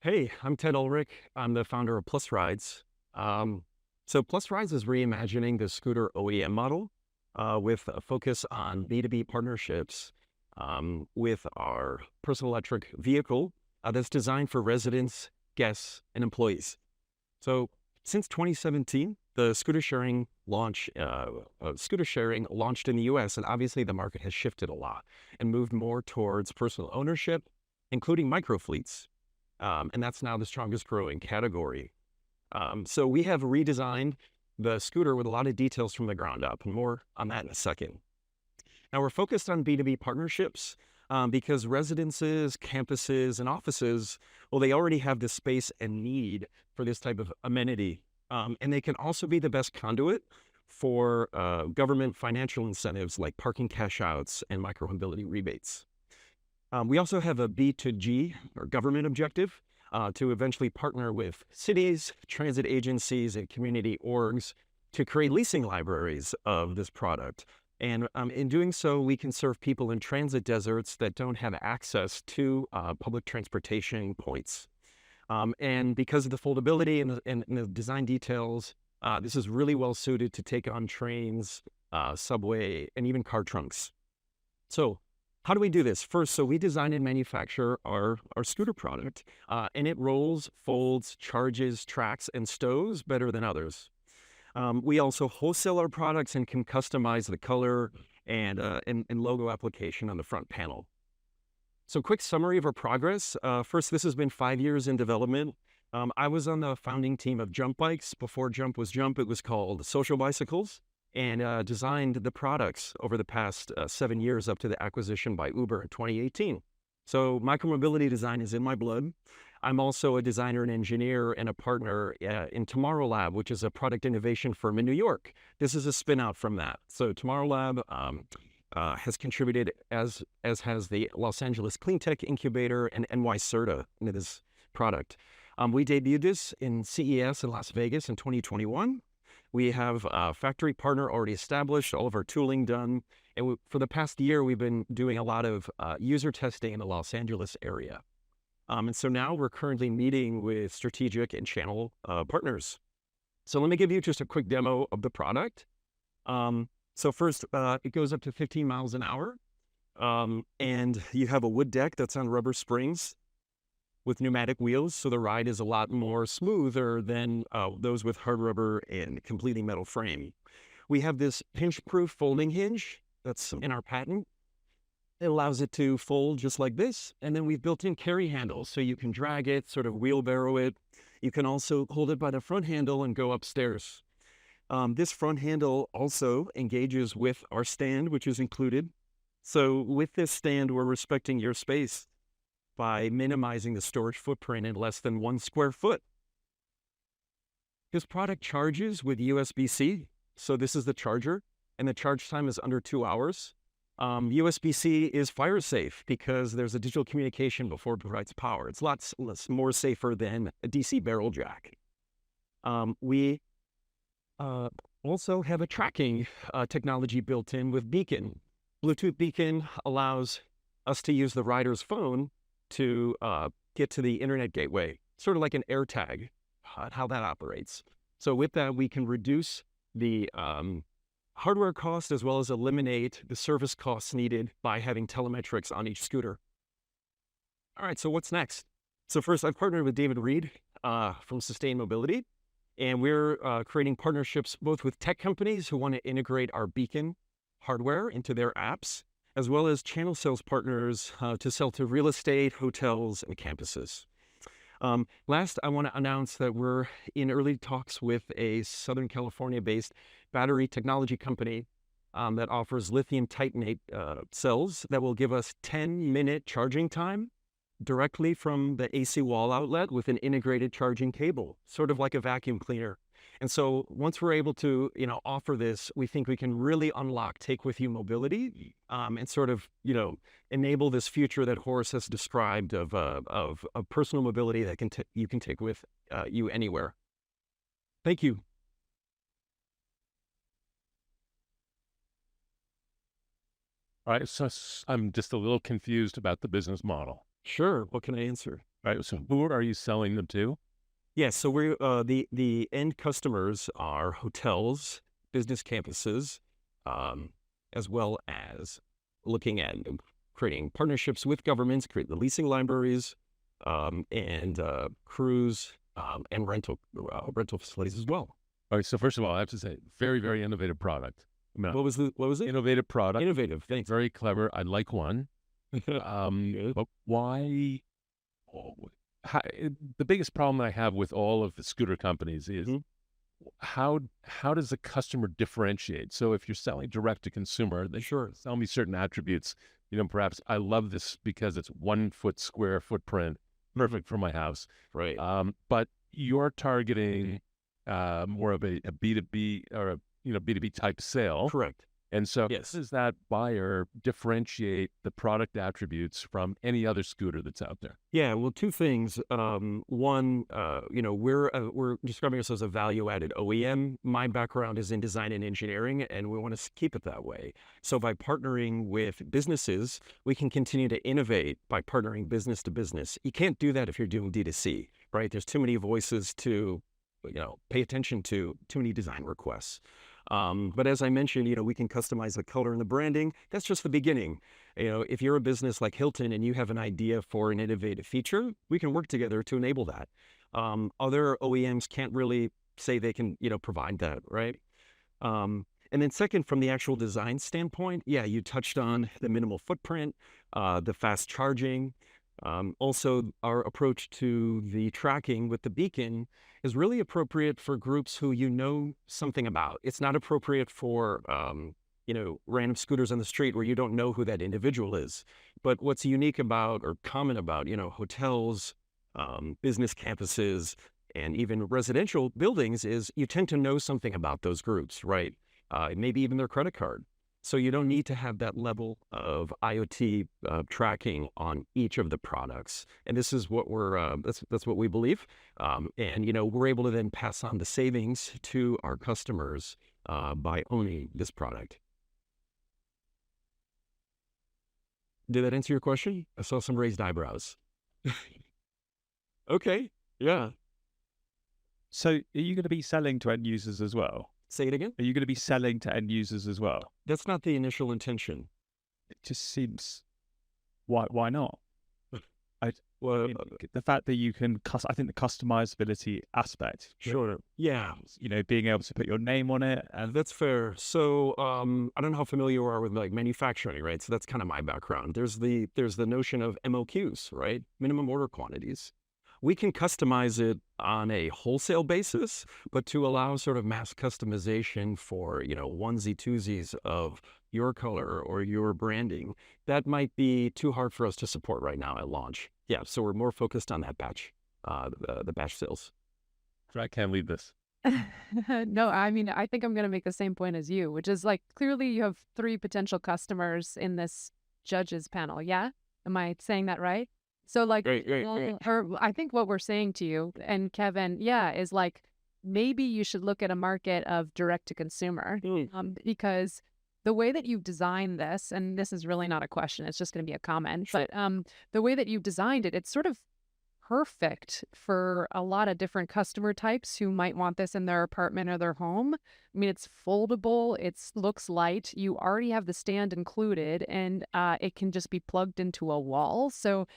Hey, I'm Ted Ulrich. I'm the founder of Plus Rides. So Plus Rides is reimagining the scooter OEM model with a focus on B2B partnerships with our personal electric vehicle that's designed for residents, guests, and employees. So since 2017, the scooter sharing launched in the US, and obviously the market has shifted a lot and moved more towards personal ownership, including microfleets. And that's now the strongest growing category. So we have redesigned the scooter with a lot of details from the ground up, and more on that in a second. Now we're focused on B2B partnerships because residences, campuses, and offices, well, they already have the space and need for this type of amenity. And they can also be the best conduit for government financial incentives like parking cash outs and micromobility rebates. We also have a B2G or government objective to eventually partner with cities, transit agencies, and community orgs to create leasing libraries of this product. And in doing so, we can serve people in transit deserts that don't have access to public transportation points. And because of the foldability and the design details, this is really well suited to take on trains, subway, and even car trunks. So how do we do this? First, so we design and manufacture our scooter product, and it rolls, folds, charges, tracks, and stows better than others. We also wholesale our products and can customize the color and logo application on the front panel. So quick summary of our progress. First, this has been 5 years in development. I was on the founding team of Jump Bikes. Before Jump was Jump, it was called Social Bicycles, and designed the products over the past 7 years up to the acquisition by Uber in 2018. So micromobility design is in my blood. I'm also a designer and engineer and a partner in Tomorrow Lab, which is a product innovation firm in New York. This is a spin out from that. So Tomorrow Lab has contributed, as has the Los Angeles Clean Tech Incubator and NY CERTA into this product. We debuted this in CES in Las Vegas in 2021. We have a factory partner already established, all of our tooling done. And for the past year, we've been doing a lot of user testing in the Los Angeles area. And so now we're currently meeting with strategic and channel partners. So let me give you just a quick demo of the product. So first, it goes up to 15 miles an hour. And you have a wood deck that's on rubber springs with pneumatic wheels, so the ride is a lot more smoother than those with hard rubber and completely metal frame. We have this pinch-proof folding hinge that's in our patent. It allows it to fold just like this, and then we've built in carry handles, so you can drag it, sort of wheelbarrow it. You can also hold it by the front handle and go upstairs. This front handle also engages with our stand, which is included. So with this stand, we're respecting your space by minimizing the storage footprint in less than 1 square foot. This product charges with USB-C, so this is the charger, and the charge time is under 2 hours. USB-C is fire safe because there's a digital communication before it provides power. It's lots more safer than a DC barrel jack. We also have a tracking technology built in with Beacon. Bluetooth Beacon allows us to use the rider's phone to get to the internet gateway, sort of like an AirTag, how that operates. So with that, we can reduce the hardware cost as well as eliminate the service costs needed by having telemetrics on each scooter. All right, so what's next? So first, I've partnered with David Reed from Sustain Mobility, and we're creating partnerships both with tech companies who want to integrate our Beacon hardware into their apps, as well as channel sales partners to sell to real estate, hotels, and campuses. Last, I want to announce that we're in early talks with a Southern California-based battery technology company that offers lithium titanate cells that will give us 10-minute charging time directly from the AC wall outlet with an integrated charging cable, sort of like a vacuum cleaner. And so once we're able to, offer this, we think we can really unlock take with you mobility and sort of, enable this future that Horace has described of personal mobility that you can take with you anywhere. Thank you. All right, so I'm just a little confused about the business model. Sure. What can I answer? Right. So who are you selling them to? Yeah, so we're the end customers are hotels, business campuses, um, as well as looking at creating partnerships with governments, create the leasing libraries, and cruise and rental facilities as well. All right. So first of all, I have to say, very, very innovative product. I mean, What was it? innovative product, Innovative. Thanks. very clever. I like one. Good. But why? oh, How, the biggest problem I have with all of the scooter companies is Mhm. how does the customer differentiate? So if you're selling direct to consumer, they Sure. sell me certain attributes. Perhaps I love this because it's 1 foot square footprint, perfect for my house. Right. But you're targeting more of a B2B or a B2B type sale. Correct. And so Yes. how does that buyer differentiate the product attributes from any other scooter that's out there? Yeah, well, two things. One, we're describing ourselves as a value-added OEM. My background is in design and engineering, and we want to keep it that way. So by partnering with businesses, we can continue to innovate by partnering business to business. You can't do that if you're doing D2C, right? There's too many voices to, pay attention to, too many design requests. But as I mentioned, we can customize the color and the branding. That's just the beginning. If you're a business like Hilton and you have an idea for an innovative feature, we can work together to enable that. Other OEMs can't really say they can, provide that, right? And then second, from the actual design standpoint, yeah, you touched on the minimal footprint, the fast charging. Also, our approach to the tracking with the beacon is really appropriate for groups who something about. It's not appropriate for random scooters on the street where you don't know who that individual is. But what's unique about or common about hotels, business campuses, and even residential buildings is you tend to know something about those groups, right? Maybe even their credit card. So you don't need to have that level of IoT tracking on each of the products. And this is what that's what we believe. And we're able to then pass on the savings to our customers by owning this product. Did that answer your question? I saw some raised eyebrows. Okay. Yeah. So are you going to be selling to end users as well? Say it again. Are you going to be selling to end users as well? That's not the initial intention. It just seems, why not? I Well, mean, the fact that you can, I think the customizability aspect, sure. Yeah. being able to put your name on it. And That's fair. So I don't know how familiar you are with like manufacturing, right? So that's kind of my background. There's the notion of MOQs, right? Minimum order quantities. We can customize it on a wholesale basis, but to allow sort of mass customization for, onesie twosies of your color or your branding, that might be too hard for us to support right now at launch. Yeah, so we're more focused on that batch, the batch sales. I can't leave this. No, I mean, I think I'm going to make the same point as you, which is like clearly you have 3 potential customers in this judges panel. Yeah? Am I saying that right? So like, Great, great, great. or I think what we're saying to you and Kevin, yeah, is like maybe you should look at a market of direct to consumer because the way that you've designed this, and this is really not a question, it's just going to be a comment, but the way that you've designed it, it's sort of perfect for a lot of different customer types who might want this in their apartment or their home. I mean, it's foldable, it looks light, you already have the stand included, and it can just be plugged into a wall. So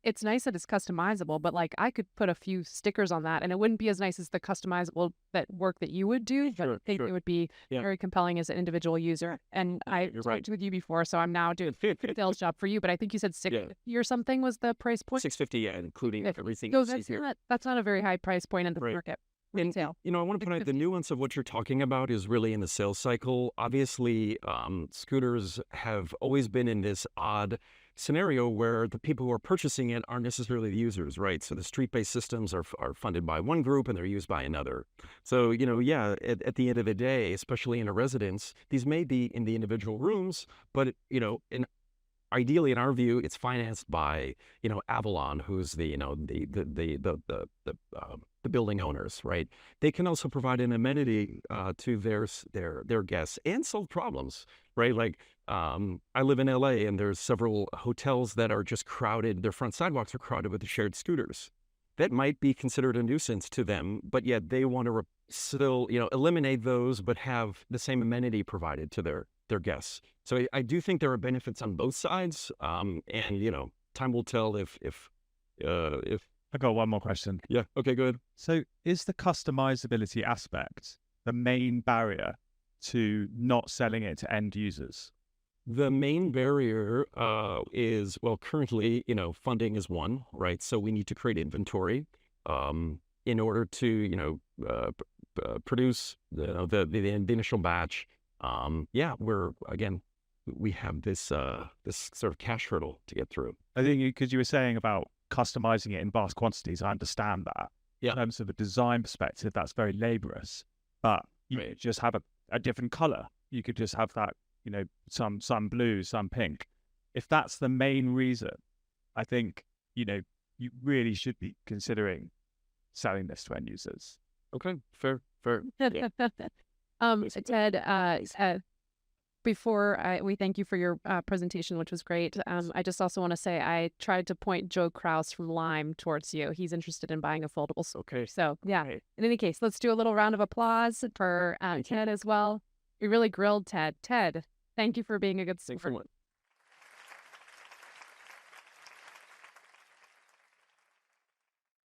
it's nice that it's customizable, but like I could put a few stickers on that and it wouldn't be as nice as the customizable work that you would do, but I think it would be very compelling as an individual user. And I talked with you before, so I'm now doing a sales job for you, but I think you said $650 or something was the price point. $650, yeah, including everything. So that's not a very high price point in the market. And, I want to point out the nuance of what you're talking about is really in the sales cycle. Obviously, scooters have always been in this odd scenario where the people who are purchasing it aren't necessarily the users, right? So the street-based systems are funded by one group and they're used by another. So, at the end of the day, especially in a residence, these may be in the individual rooms, but, ideally, in our view, it's financed by, Avalon, who's the building owners, right? They can also provide an amenity to their guests and solve problems, right? Like, I live in LA, and there's several hotels that are just crowded. Their front sidewalks are crowded with the shared scooters. That might be considered a nuisance to them, but yet they want to still, eliminate those, but have the same amenity provided to their guests. So I do think there are benefits on both sides, and time will tell if I got one more question. yeah. Okay, good. So is the customizability aspect the main barrier to not selling it to end users? The main barrier is, well, currently, funding is one, right? So we need to create inventory in order to, produce the initial batch. We have this sort of cash hurdle to get through. I think because you were saying about customizing it in vast quantities, I understand that. Yeah. In terms of a design perspective, that's very laborious. But you Right. could just have a different color. You could just have that, some blue, some pink. If that's the main reason, I think, you really should be considering selling this to end users. Okay, fair. Yeah. Ted, before we thank you for your presentation, which was great. I just also want to say I tried to point Joe Kraus from Lime towards you. He's interested in buying a foldable. Okay. So yeah, Right. in any case, let's do a little round of applause for Ted as well. We really grilled Ted. Ted, thank you for being a good sport. Excellent.